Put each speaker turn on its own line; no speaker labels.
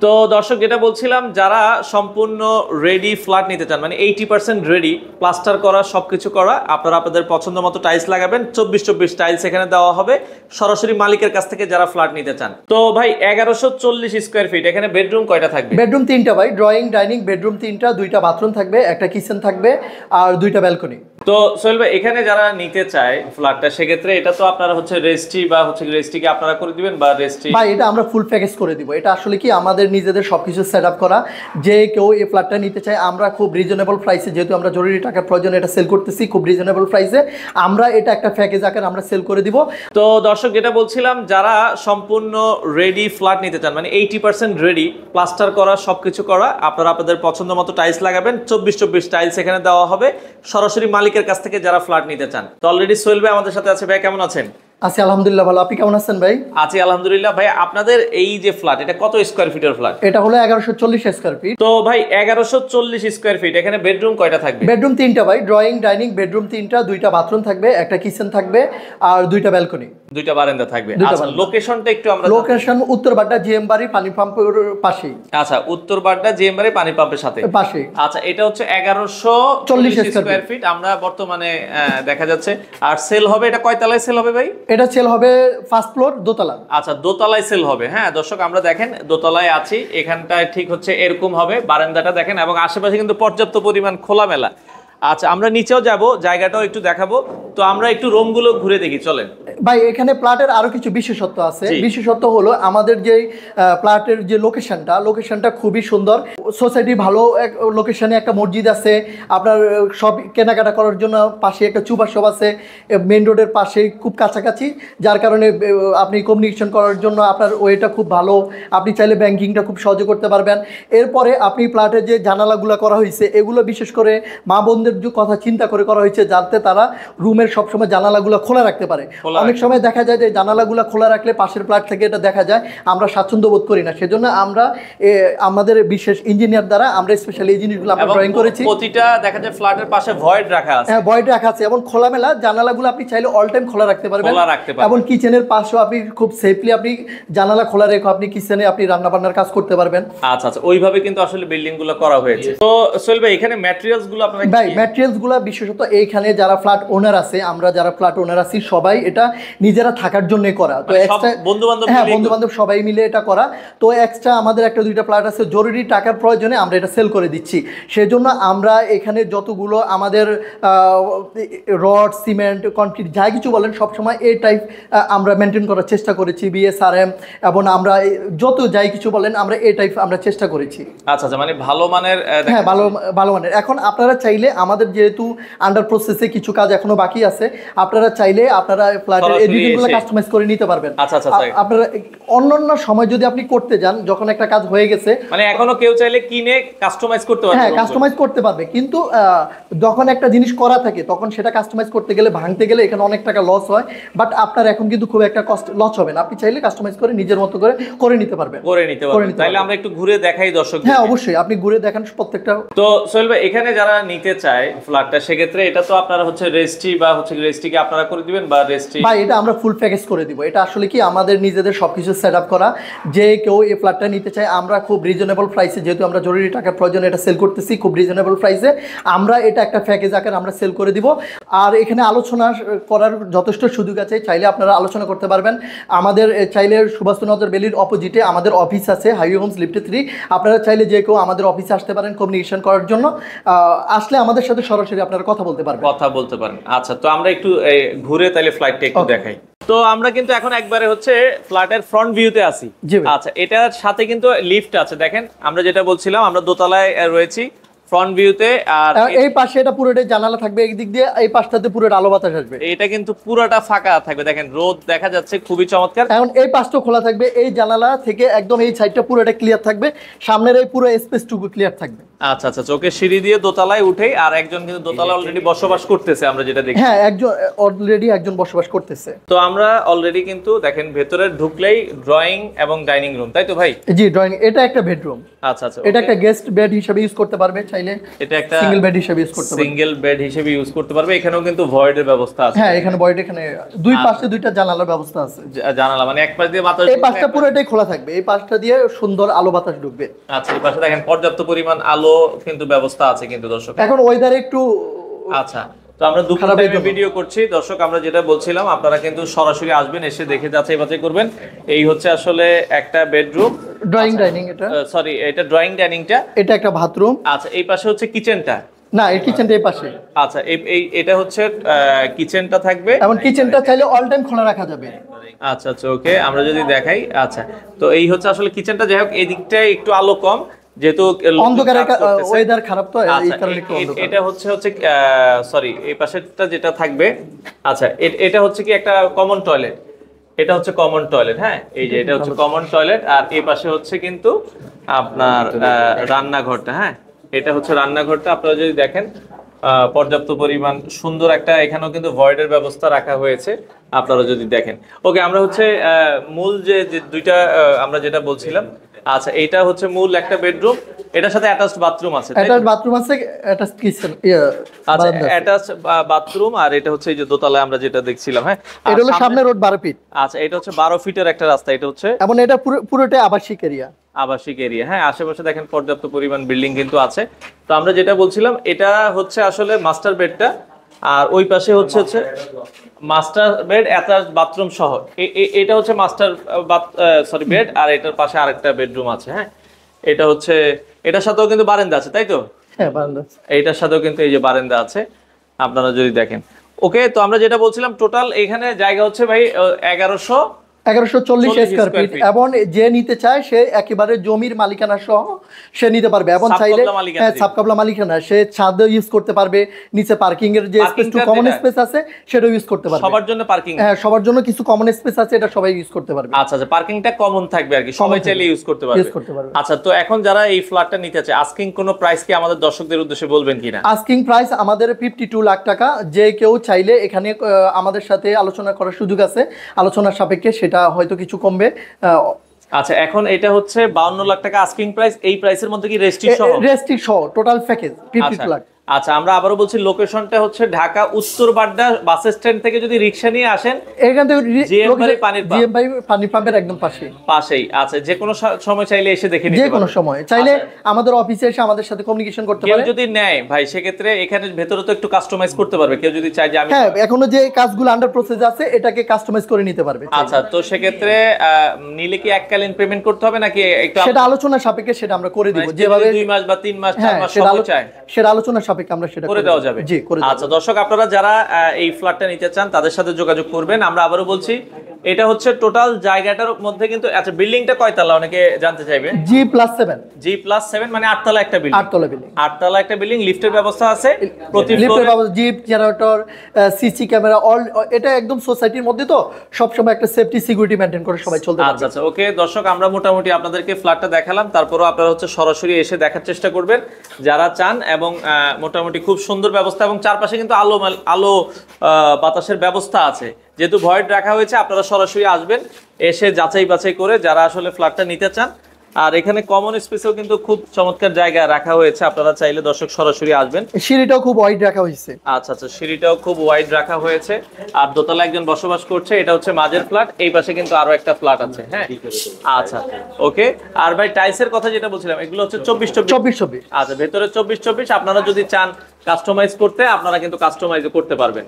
তো দর্শক যেটা বলছিলাম, যারা সম্পূর্ণ রেডি ফ্ল্যাট নিতে চান, মানে 80% রেডি, প্লাস্টার করা, সবকিছু করা, আপনারা আপনাদের পছন্দ মতো টাইলস লাগাবেন, 24 টাইলস এখানে দেওয়া হবে সরাসরি মালিকের কাছ থেকে যারা ফ্ল্যাট নিতে চান। তো ভাই 1140 স্কয়ার ফিট, এখানে বেডরুম কয়টা থাকবে?
বেডরুম 3টা ভাই, ড্রয়িং ডাইনিং বেডরুম 3টা, 2টা বাথরুম থাকবে, একটা কিচেন থাকবে আর 2টা ব্যালকনি।
তো সোহেল ভাই, এখানে যারা নিতে চায় ফ্ল্যাটটা, সেক্ষেত্রে এটা তো আপনারা হচ্ছে রেজিস্ট্রি বা হচ্ছে রেজিস্ট্রিকে আপনারা করে দিবেন বা রেজিস্ট্রি?
ভাই এটা আমরা ফুল প্যাকেজ করে দিব। এটা আসলে কি আমাদের নিজেদের সবকিছু সেট আপ করা, যে কেউ এই ফ্ল্যাটটা নিতে চায় আমরা খুব রিজনেবল প্রাইসে, যেহেতু আমরা জরুরি টাকার প্রয়োজনে এটা সেল করতেছি খুব রিজনেবল প্রাইসে, আমরা এটা একটা প্যাকেজ আকারে আমরা সেল করে দিব।
তো দর্শক যেটা বলছিলাম, যারা সম্পূর্ণ রেডি ফ্ল্যাট নিতে চান, মানে 80% রেডি, প্লাস্টার করা, সবকিছু করা, আপনারা আপনাদের পছন্দ মতো টাইলস লাগাবেন, 24 টাইলস এখানে দেওয়া হবে সরাসরি মালিকের কাছ থেকে যারা ফ্ল্যাট নিতে চান। তো অলরেডি সোহেল ভাই আমাদের সাথে আছে। ভাই কেমন আছেন?
আছি আলহামদুলিল্লাহ ভালো, আপনি কেমন আছেন ভাই?
আছি আলহামদুলিল্লাহ। ভাই আপনাদের এই যে ফ্ল্যাট, এটা কত স্কয়ার ফিটের ফ্ল্যাট?
এটা হলো 1140 স্কয়ার ফিট।
তো ভাই 1140 স্কয়ার ফিট, এখানে বেডরুম কয়টা থাকবে?
বেডরুম 3টা ভাই, ড্রয়িং ডাইনিং বেডরুম 3টা, 2টা বাথরুম থাকবে, একটা কিচেন থাকবে আর 2টা ব্যালকনি,
2টা বারান্দা থাকবে। আচ্ছা, লোকেশনটা একটু আমরা
লোকেশন উত্তর বাড্ডা জিএম বাড়ি পানি পাম্পের পাশেই।
আচ্ছা, উত্তর বাড্ডা জিএম বাড়ি পানি পাম্পের সাথে
পাশেই।
আচ্ছা, এটা হচ্ছে 1140 স্কয়ার ফিট আমরা বর্তমানে দেখা যাচ্ছে। আর সেল হবে, এটা কয় তলায় সেল হবে ভাই?
এটা সেল হবে ফার্স্ট ফ্লোর দোতলা।
আচ্ছা, দোতলায় সেল হবে। হ্যাঁ দর্শক, আমরা দেখেন দোতলায় আছি, এখানটায় ঠিক হচ্ছে এরকম হবে বারান্দাটা দেখেন, এবং আশেপাশে কিন্তু পর্যাপ্ত পরিমাণ খোলামেলা। আচ্ছা, আমরা নিচেও যাব, জায়গাটাও একটু দেখাবো। তো আমরা একটু রুমগুলো ঘুরে দেখি, চলেন
ভাই। এখানে প্লটের আরো কিছু বিশেষত্ব আছে। বিশেষত্ব হলো আমাদের যে প্লটের যে লোকেশনটা খুবই সুন্দর, সোসাইটি ভালো লোকেশনে, একটা মসজিদ আছে, আপনার সব কেনাকাটা করার জন্য পাশে একটা চুবা শপ আছে, মেইন রোডের পাশে খুব কাছাকাছি, যার কারণে আপনি কমিউনিকেশন করার জন্য আপনার ওয়েটা খুব ভালো, আপনি চাইলে ব্যাংকিংটা খুব সহজে করতে পারবেন। এরপরে আপনি প্লটের যে জানালাগুলো করা হয়েছে, এগুলো বিশেষ করে মা বোনদের কথা চিন্তা করে করা হয়েছে, যাতে তারা রুমের সবসময় জানালাগুলো খোলা রাখতে পারে। অনেক সময় দেখা যায় যে জানালাগুলো খোলা রাখলে পাশের ফ্ল্যাট থেকে এটা দেখা যায়, আমরা স্বাচ্ছন্দ্য বোধ করি না। সেজন্য আমরা আমাদের বিশেষ ইঞ্জিনিয়ার দ্বারা আমরা স্পেশালি এই জিনিসগুলো আমরা ড্রয়িং করেছি।
প্রতিটা দেখা যায় ফ্ল্যাটের পাশে ভয়েড রাখা আছে।
হ্যাঁ, ভয়েড রাখা আছে, এবং খোলামেলা জানালাগুলো আপনি চাইলে অল টাইম খোলা রাখতে পারবেন। এবং কিচেনের পাশেও আপনি খুব সেফলি আপনি জানালা খোলা রেখে আপনি কিচেনে আপনি রান্না বান্নার কাজ করতে পারবেন।
আচ্ছা আচ্ছা, ওইভাবে কিন্তু আসলে বিল্ডিং গুলো করা হয়েছে। তো সোহেল ভাই, এখানে ম্যাটেরিয়ালস গুলো আপনারা
ভাই ম্যাটেরিয়ালস গুলো বিশেষত এইখানে যারা ফ্ল্যাট ওনার আছে, আমরা যারা ফ্ল্যাট ওনার আছি সবাই এটা নিজেরা থাকার জন্য করা। তো এক্সট্রা বন্ধু বান্ধব সবাই মিলে এটা করা। তো এক্সট্রা আমাদের একটা 2টা ফ্ল্যাট আছে, জরুরি টাকার প্রয়োজনে আমরা এটা সেল করে দিচ্ছি। সেজন্য আমরা এখানে যতগুলো আমাদের রড, সিমেন্ট, কনক্রিট যা কিছু বলেন সবসময় এই টাইপ আমরা মেনটেন করার চেষ্টা করেছি, বিএসআরএম, এবং আমরা যত যাই কিছু বলেন আমরা এই টাইপ আমরা চেষ্টা করেছি।
আচ্ছা আচ্ছা, মানে ভালো মানের।
হ্যাঁ, ভালো মানের। এখন আপনারা চাইলে আমাদের যেহেতু আন্ডার প্রসেসে কিছু কাজ এখনো বাকি আছে, আপনারা চাইলে আপনারা ফ্ল্যাটের এডিটিংগুলো কাস্টমাইজ করে নিতে পারবেন।
আচ্ছা আচ্ছা,
আপনারা অন্যান্য সময় যদি আপনি করতে যান, যখন একটা কাজ হয়ে গেছে,
মানে এখনো কেউ চাইলে কিনে কাস্টমাইজ করতে পারবে।
হ্যাঁ, কাস্টমাইজ করতে পারবে, কিন্তু যখন একটা জিনিস করা থাকে তখন সেটা কাস্টমাইজ করতে গেলে, ভাঙতে গেলে এখানে অনেক টাকা লস হয়। বাট আপনার এখন কিন্তু খুব একটা কষ্ট লস হবে না, আপনি চাইলে কাস্টমাইজ করে নিজের মতো করে নিতে পারবেন।
তাহলে আমরা একটু ঘুরে দেখাই দর্শক।
হ্যাঁ অবশ্যই, আপনি ঘুরে দেখান প্রত্যেকটা।
তো সোহেল ভাই, এখানে যারা নিতে চায় ফ্ল্যাটটা, সেক্ষেত্রে এটা তো আপনারা হচ্ছে রেজিস্ট্রি বা হচ্ছে রেজিস্ট্রিকে আপনারা করে দিবেন বা রেজিস্ট্রি?
ভাই এটা আমরা ফুল প্যাকেজ করে দিব। এটা আসলে কি আমাদের নিজেদের সবকিছু সেট আপ করা, যে কেউ এই ফ্ল্যাটটা নিতে চায় আমরা খুব রিজনেবল প্রাইসে, যেহেতু আমরা জরুরি টাকার প্রয়োজনে এটা সেল করতেছি খুব রিজনেবল প্রাইসে, আমরা এটা একটা প্যাকেজ আকারে আমরা সেল করে দিব। আর এখানে আলোচনা করার যথেষ্ট সুযোগ আছে, চাইলে আপনারা আলোচনা করতে পারবেন। আমাদের চাইলে সুভাষচন্দ্র বেলির অপোজিটে আমাদের অফিস আছে, হাইওয়ে হোমস লিফটে 3। আপনারা চাইলে যে কেউ আমাদের অফিসে আসতে পারেন কমিউনিকেশন করার জন্য। আসলে আমাদের সাথে সরাসরি আপনারা কথা বলতে পারবেন।
আচ্ছা, তো আমরা একটু ঘুরে তাহলে ফ্লাইটটা একটু দেখাই। তো আমরা কিন্তু এখন একবারে হচ্ছে ফ্ল্যাটের ফ্রন্ট ভিউতে আছি। আচ্ছা, এটার সাথে কিন্তু লিফট আছে। দেখেন আমরা যেটা বলছিলাম, আমরা দোতলায় রয়েছি ফ্রন্ট ভিউতে। আর
এই পাশে এটা পুরোটাই জানালা থাকবে, এই দিক দিয়ে এই পাশটাতে পুরোটা আলো বাতাস আসবে।
এটা কিন্তু পুরোটা ফাঁকা থাকবে, দেখেন রোদ দেখা যাচ্ছে, খুবই চমৎকার।
এখন এই পাশটা খোলা থাকবে, এই জানালা থেকে একদম এই সাইডটা পুরোটা ক্লিয়ার থাকবে, সামনের এই পুরো স্পেসটুকু ক্লিয়ার থাকবে।
আচ্ছা আচ্ছা, চোখে সিঁড়ি দিয়ে দোতলায় উঠেই আর একজন কিন্তু দোতলা অলরেডি বসবাস করতেছে, আমরা যেটা দেখি।
হ্যাঁ, অলরেডি একজন বসবাস করতেছে।
তো আমরা অলরেডি কিন্তু দেখেন ভেতরে ঢুকলেই ড্রয়িং এবং ডাইনিং রুম, তাই তো ভাই?
জি, ড্রয়িং, এটা একটা বেডরুম।
আচ্ছা আচ্ছা,
এটা একটা গেস্ট বেড হিসেবে ইউজ করতে পারবে চাইলে,
এটা একটা
সিঙ্গেল বেড হিসেবে ইউজ করতে পারবে।
সিঙ্গেল বেড হিসেবে ইউজ করতে পারবে। এখানেও কিন্তু ভয়েডের ব্যবস্থা আছে।
হ্যাঁ, এখানে ভয়েড, এখানে দুই পাশে দুইটা জানালার ব্যবস্থা আছে।
জানালা মানে এক পাশ দিয়ে বাতাস,
এই পাশটা পুরোটাই খোলা থাকবে, এই পাশটা দিয়ে সুন্দর আলো বাতাস ঢুকবে।
আচ্ছা, এই পাশে দেখেন পর্যাপ্ত পরিমাণ আলো কিন্তু ব্যবস্থা আছে কিন্তু দর্শক।
এখন ওয়েদার একটু
আচ্ছা, তো আমরা দুপুর টাইমে ভিডিও করছি দর্শক, আমরা যেটা বলছিলাম আপনারা কিন্তু সরাসরি আসবেন, এসে দেখে যাচাই বাছাই করবেন। এই হচ্ছে আসলে একটা বেডরুম,
ড্রয়িং ডাইনিং, এটা
সরি এটা ড্রয়িং ডাইনিংটা,
এটা একটা বাথরুম।
আচ্ছা, এই পাশে হচ্ছে কিচেনটা।
না, এই কিচেনটা এই পাশে।
আচ্ছা, এই এটা হচ্ছে কিচেনটা থাকবে,
এবং কিচেনটা চাইলে অল টাইম খোলা রাখা যাবে।
আচ্ছা আচ্ছা, ওকে, আমরা যদি দেখাই। আচ্ছা, তো এই হচ্ছে আসলে কিচেনটা। যাই হোক, এই দিকটায় একটু আলো কম, যেহেতু
অন্ধকারের ওয়েদার খারাপ, তো এই কারণে একটু অন্ধকার।
এটা হচ্ছে সরি এই পাশেরটা যেটা থাকবে, আচ্ছা এটা হচ্ছে কি একটা কমন টয়লেট, এটা হচ্ছে কমন টয়লেট। হ্যাঁ, এই যে এটা হচ্ছে কমন টয়লেট, আর এই পাশে হচ্ছে কিন্তু আপনার রান্নাঘরটা। হ্যাঁ, এটা হচ্ছে রান্নাঘরটা। আপনারা যদি দেখেন পর্যাপ্ত পরিমাণ সুন্দর একটা, এখানেও কিন্তু ভয়েডের ব্যবস্থা রাখা হয়েছে, আপনারা যদি দেখেন। ওকে, আমরা হচ্ছে মূল যে দুইটা আমরা যেটা বলছিলাম, আচ্ছা এইটা হচ্ছে মূল একটা বেডরুম, এটার সাথে অ্যাটাচড বাথরুম আছে,
অ্যাটাচড বাথরুম আছে, অ্যাটাচড কিচেন,
আচ্ছা অ্যাটাচড বাথরুম। আর এটা হচ্ছে এই যে দোতলায় আমরা যেটা দেখছিলাম। হ্যাঁ,
এটা হলো সামনে রোড 12 ফিট।
আচ্ছা, এটা হচ্ছে 12 ফিটের একটা রাস্তা, এটা হচ্ছে
এবং এটা পুরোটাই আবাসিক এরিয়া,
আবাসিক এরিয়া। হ্যাঁ, আশেপাশে দেখেন পর্যাপ্ত পরিমাণ বিল্ডিং কিন্তু আছে। তো আমরা যেটা বলছিলাম, এটা হচ্ছে আসলে মাস্টার বেডটা, আর ওই পাশে হচ্ছে মাস্টার বেড অ্যাটাচড বাথরুম সহ। এটা হচ্ছে মাস্টার সরি বেড, আর এটার পাশে আরেকটা বেডরুম আছে। হ্যাঁ, এটা হচ্ছে, এটার সাথেও কিন্তু বারান্দা আছে, তাই তো?
হ্যাঁ, বারান্দা আছে।
এইটার সাথেও কিন্তু এই যে বারান্দা আছে, আপনারা যদি দেখেন। ওকে, তো আমরা যেটা বলছিলাম, টোটাল এখানে জায়গা হচ্ছে ভাই
1140 স্কয়ার ফিট, এবং যে নিতে চায় সে একেবারে জমির মালিকানা সহ সে নিতে পারবে। এবং চাইলে সাবকাবলা মালিকানা, সে ছাদ ইউজ করতে পারবে, নিচে পার্কিং এর যে স্পেস, টু কমন স্পেস আছে সেটাও ইউজ করতে পারবে।
সবার জন্য পার্কিং,
হ্যাঁ, সবার জন্য কিছু কমন স্পেস আছে, এটা সবাই ইউজ করতে পারবে।
আচ্ছা আচ্ছা, পার্কিংটা কমন থাকবে আর কি, সবাই চাইলে ইউজ করতে পারবে। আচ্ছা, তো এখন যারা এই ফ্ল্যাটটা নিতে চায়, আস্কিং কোন প্রাইস কি আমাদের দর্শকদের উদ্দেশ্যে বলবেন কিনা?
আস্কিং প্রাইস আমাদের 52 লাখ টাকা। যে কেউ চাইলে এখানে আমাদের সাথে আলোচনা করার সুযোগ আছে, আলোচনার সাপেক্ষে সেটা হয়তো কিছু কমবে।
আচ্ছা, এখন এটা হচ্ছে 52 লাখ টাকা আস্কিং প্রাইস। এই প্রাইসের মধ্যে কি রেস্ট্রিক্ট সহ টোটাল প্যাকেজ 52 লাখ। আচ্ছা, আমরা আবারও বলছি, লোকেশনটা হচ্ছে ঢাকা উত্তর বাড্ডা বাস স্ট্যান্ড থেকে যদি রিকশা নিয়ে আসেন,
এখান থেকে
জিএমবাই
পানির পাম্পের একদম
পাশেই। আচ্ছা, যে কোনো সময় চাইলে এসে দেখে নিতে
পারেন, যে কোনো সময় চাইলে আমাদের অফিসে এসে আমাদের সাথে কমিউনিকেশন করতে পারে।
কেউ যদি নেয় ভাই, সেক্ষেত্রে এখানে ভেতরে তো একটু কাস্টমাইজ করতে পারবে, কেউ যদি চায় যে আমি,
হ্যাঁ, এখনো যে কাজগুলো আন্ডার প্রসেস আছে এটাকে কাস্টমাইজ করে নিতে পারবে।
আচ্ছা, তো সেক্ষেত্রে নিলে কি এককালীন পেমেন্ট করতে হবে নাকি একটু
সেটা আলোচনার সাপেক্ষে সেটা আমরা করে দিব, যেভাবে
2 মাস বা 3 মাস 4 মাস সময় চায়
সেটা আলোচনার সাপেক্ষে আমরা সেটা
করে দেওয়া যাবে।
জি, করে দেব।
আচ্ছা দর্শক, আপনারা যারা এই ফ্ল্যাটটা নিতে চান তাদের সাথে যোগাযোগ করবেন। আমরা আবারও বলছি, এটা হচ্ছে টোটাল জায়গাটার মধ্যে কিন্তু, আচ্ছা বিল্ডিংটা কয়তলা অনেকে জানতে চাইবে। G+7 মানে 8 তলা একটা বিল্ডিং। 8 তলা একটা বিল্ডিং, লিফটের ব্যবস্থা আছে প্রতি ফ্লোরে,
জিপ, জেনারেটর, সিসি ক্যামেরা, অল। এটা একদম সোসাইটির মধ্যে, তো সব সময় একটা সেফটি সিকিউরিটি মেইনটেইন করে সবাই চলতে পারবে।
আচ্ছা আচ্ছা, ওকে দর্শক, আমরা মোটামুটি আপনাদেরকে ফ্ল্যাটটা দেখালাম, তারপরও আপনারা হচ্ছে সরাসরি এসে দেখার চেষ্টা করবেন যারা চান। এবং মোটামুটি খুব সুন্দর ব্যবস্থা, এবং চারপাশে কিন্তু আলো বাতাসের ব্যবস্থা আছে। যেহেতু ভয়েড রাখা হয়েছে, আপনারা সরাসরি আসবেন, এসে যাচাই বাছাই করে যারা আসলে ফ্ল্যাটটা নিতে চান। আর এখানে কমন স্পেসেও কিন্তু খুব চমৎকার জায়গা রাখা হয়েছে, আপনারা চাইলে দর্শক সরাসরি আসবেন।
সিঁড়িটাও খুব ওয়াইড রাখা হয়েছে।
আচ্ছা আচ্ছা, সিঁড়িটাও খুব ওয়াইড রাখা হয়েছে। আর দোতলা একজন বসবাস করছে, এটা হচ্ছে মাঝের ফ্ল্যাট, এই পাশে কিন্তু আরো একটা ফ্ল্যাট আছে। হ্যাঁ, আচ্ছা ওকে। আর ভাই টাইলসের কথা যেটা বলছিলাম, এগুলো হচ্ছে 24-24। আচ্ছা, ভেতরে 24-24। আপনারা যদি চান কাস্টমাইজ করতে, আপনারা কিন্তু কাস্টমাইজ করতে পারবেন।